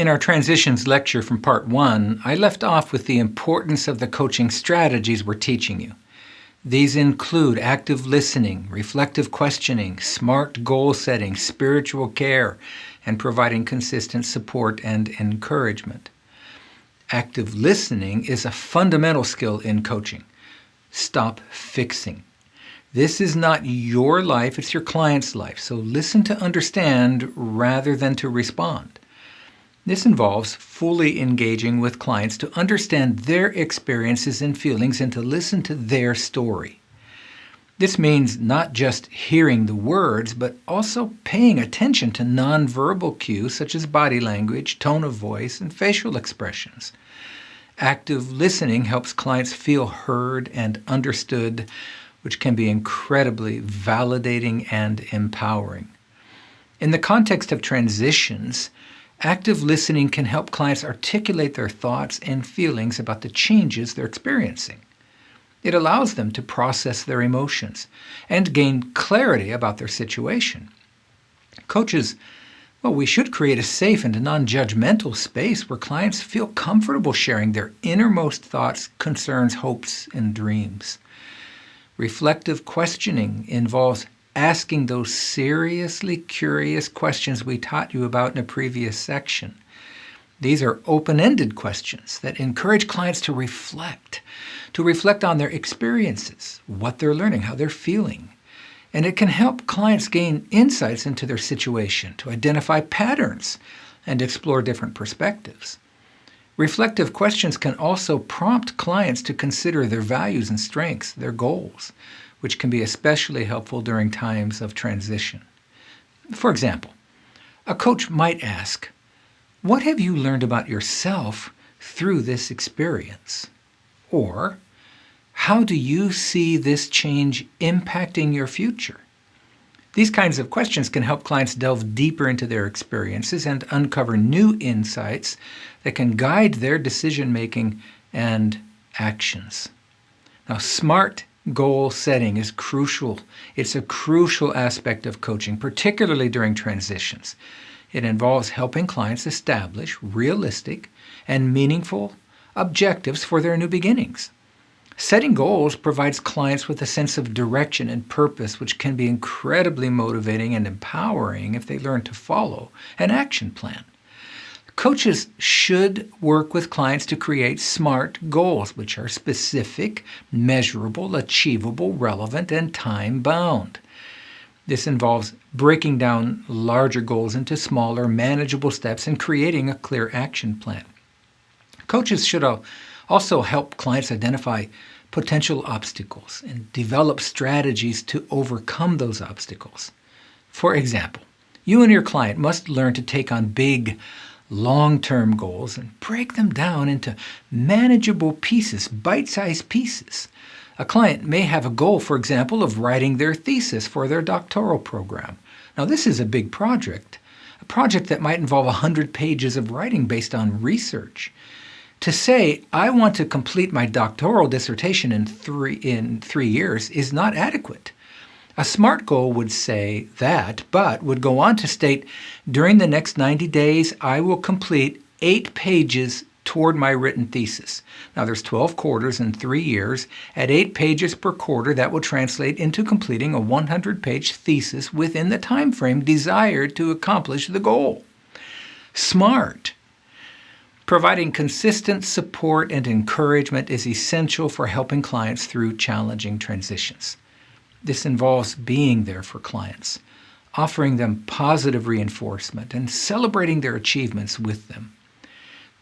In our transitions lecture from part 1, I left off with the importance of the coaching strategies we're teaching you. These include active listening, reflective questioning, SMART goal setting, spiritual care, and providing consistent support and encouragement. Active listening is a fundamental skill in coaching. Stop fixing. This is not your life, it's your client's life, so listen to understand rather than to respond. This involves fully engaging with clients to understand their experiences and feelings and to listen to their story. This means not just hearing the words, but also paying attention to nonverbal cues such as body language, tone of voice, and facial expressions. Active listening helps clients feel heard and understood, which can be incredibly validating and empowering. In the context of transitions, active listening can help clients articulate their thoughts and feelings about the changes they're experiencing. It allows them to process their emotions and gain clarity about their situation. Coaches, we should create a safe and non-judgmental space where clients feel comfortable sharing their innermost thoughts, concerns, hopes, and dreams. Reflective questioning involves asking those seriously curious questions we taught you about in a previous section. These are open-ended questions that encourage clients to reflect on their experiences, what they're learning, how they're feeling. And it can help clients gain insights into their situation, to identify patterns and explore different perspectives. Reflective questions can also prompt clients to consider their values and strengths, their goals, which can be especially helpful during times of transition. For example, a coach might ask, "What have you learned about yourself through this experience?" Or, "How do you see this change impacting your future?" These kinds of questions can help clients delve deeper into their experiences and uncover new insights that can guide their decision-making and actions. Now, SMART goal setting is crucial. It's a crucial aspect of coaching, particularly during transitions. It involves helping clients establish realistic and meaningful objectives for their new beginnings. Setting goals provides clients with a sense of direction and purpose, which can be incredibly motivating and empowering if they learn to follow an action plan. Coaches should work with clients to create SMART goals, which are specific, measurable, achievable, relevant, and time-bound. This involves breaking down larger goals into smaller, manageable steps and creating a clear action plan. Coaches should also help clients identify potential obstacles and develop strategies to overcome those obstacles. For example, you and your client must learn to take on big, long-term goals and break them down into manageable pieces, bite-sized pieces. A client may have a goal, for example, of writing their thesis for their doctoral program. Now, this is a big project, a project that might involve 100 pages of writing based on research. To say, "I want to complete my doctoral dissertation in three years is not adequate. A SMART goal would say that, but would go on to state, "During the next 90 days, I will complete 8 pages toward my written thesis." Now, there's 12 quarters in 3 years. At 8 pages per quarter, that will translate into completing a 100-page thesis within the time frame desired to accomplish the goal. SMART. Providing consistent support and encouragement is essential for helping clients through challenging transitions. This involves being there for clients, offering them positive reinforcement, and celebrating their achievements with them.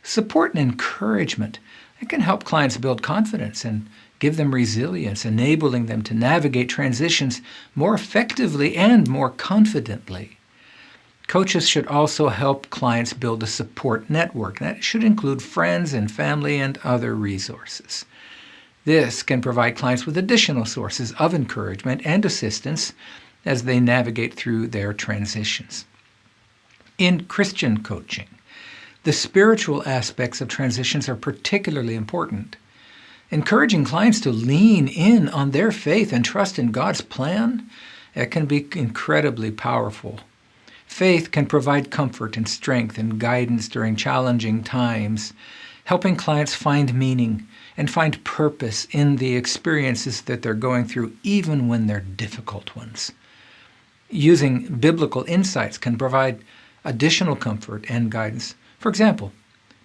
Support and encouragement can help clients build confidence and give them resilience, enabling them to navigate transitions more effectively and more confidently. Coaches should also help clients build a support network. That should include friends and family and other resources. This can provide clients with additional sources of encouragement and assistance as they navigate through their transitions. In Christian coaching, the spiritual aspects of transitions are particularly important. Encouraging clients to lean in on their faith and trust in God's plan, it can be incredibly powerful. Faith can provide comfort and strength and guidance during challenging times, helping clients find meaning and find purpose in the experiences that they're going through, even when they're difficult ones. Using biblical insights can provide additional comfort and guidance. For example,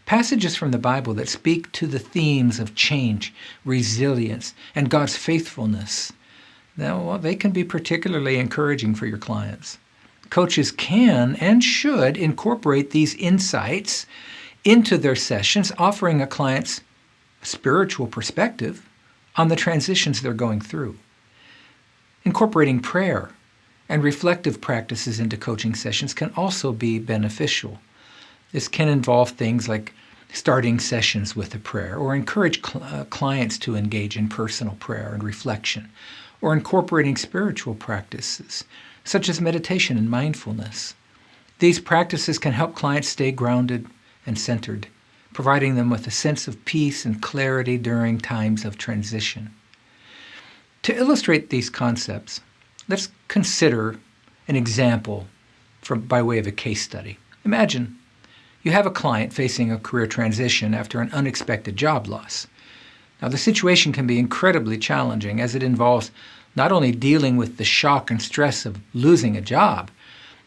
passages from the Bible that speak to the themes of change, resilience, and God's faithfulness, now, they can be particularly encouraging for your clients. Coaches can and should incorporate these insights into their sessions, offering a client's spiritual perspective on the transitions they're going through. Incorporating prayer and reflective practices into coaching sessions can also be beneficial. This can involve things like starting sessions with a prayer, or encourage clients to engage in personal prayer and reflection, or incorporating spiritual practices such as meditation and mindfulness. These practices can help clients stay grounded and centered, providing them with a sense of peace and clarity during times of transition. To illustrate these concepts, let's consider an example by way of a case study. Imagine you have a client facing a career transition after an unexpected job loss. Now, the situation can be incredibly challenging, as it involves not only dealing with the shock and stress of losing a job,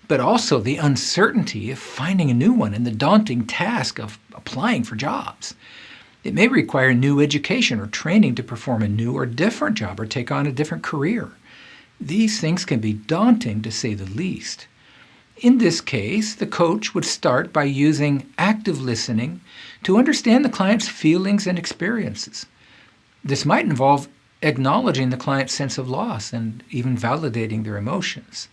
but also the uncertainty of finding a new one and the daunting task of applying for jobs. It may require new education or training to perform a new or different job or take on a different career. These things can be daunting, to say the least. In this case, the coach would start by using active listening to understand the client's feelings and experiences. This might involve acknowledging the client's sense of loss and even validating their emotions.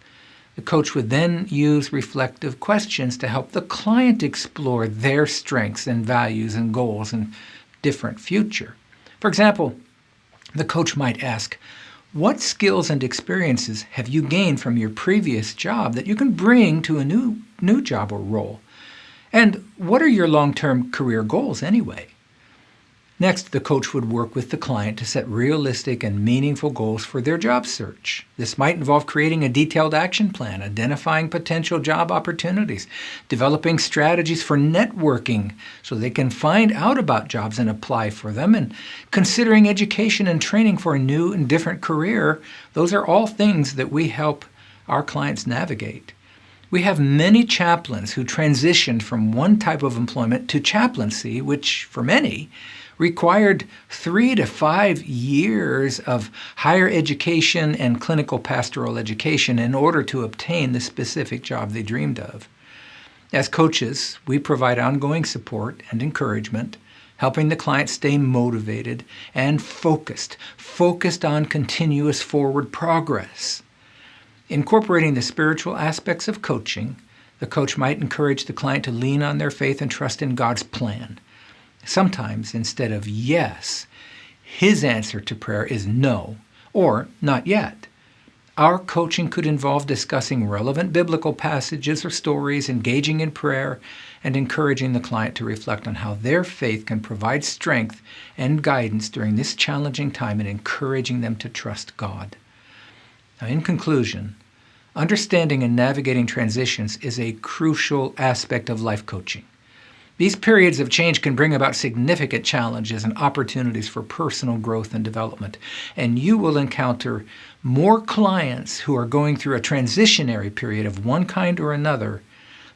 The coach would then use reflective questions to help the client explore their strengths and values and goals in different future. For example, the coach might ask, what skills and experiences have you gained from your previous job that you can bring to a new job or role? And what are your long-term career goals anyway? Next, the coach would work with the client to set realistic and meaningful goals for their job search. This might involve creating a detailed action plan, identifying potential job opportunities, developing strategies for networking so they can find out about jobs and apply for them, and considering education and training for a new and different career. Those are all things that we help our clients navigate. We have many chaplains who transitioned from one type of employment to chaplaincy, which for many required 3 to 5 years of higher education and clinical pastoral education in order to obtain the specific job they dreamed of. As coaches, we provide ongoing support and encouragement, helping the client stay motivated and focused on continuous forward progress. Incorporating the spiritual aspects of coaching, the coach might encourage the client to lean on their faith and trust in God's plan. Sometimes, instead of yes, his answer to prayer is no, or not yet. Our coaching could involve discussing relevant biblical passages or stories, engaging in prayer, and encouraging the client to reflect on how their faith can provide strength and guidance during this challenging time, and encouraging them to trust God. Now, in conclusion, understanding and navigating transitions is a crucial aspect of life coaching. These periods of change can bring about significant challenges and opportunities for personal growth and development, and you will encounter more clients who are going through a transitionary period of one kind or another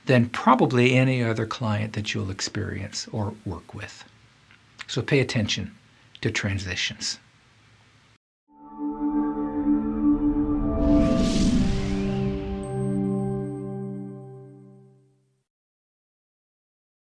than probably any other client that you'll experience or work with. So pay attention to transitions.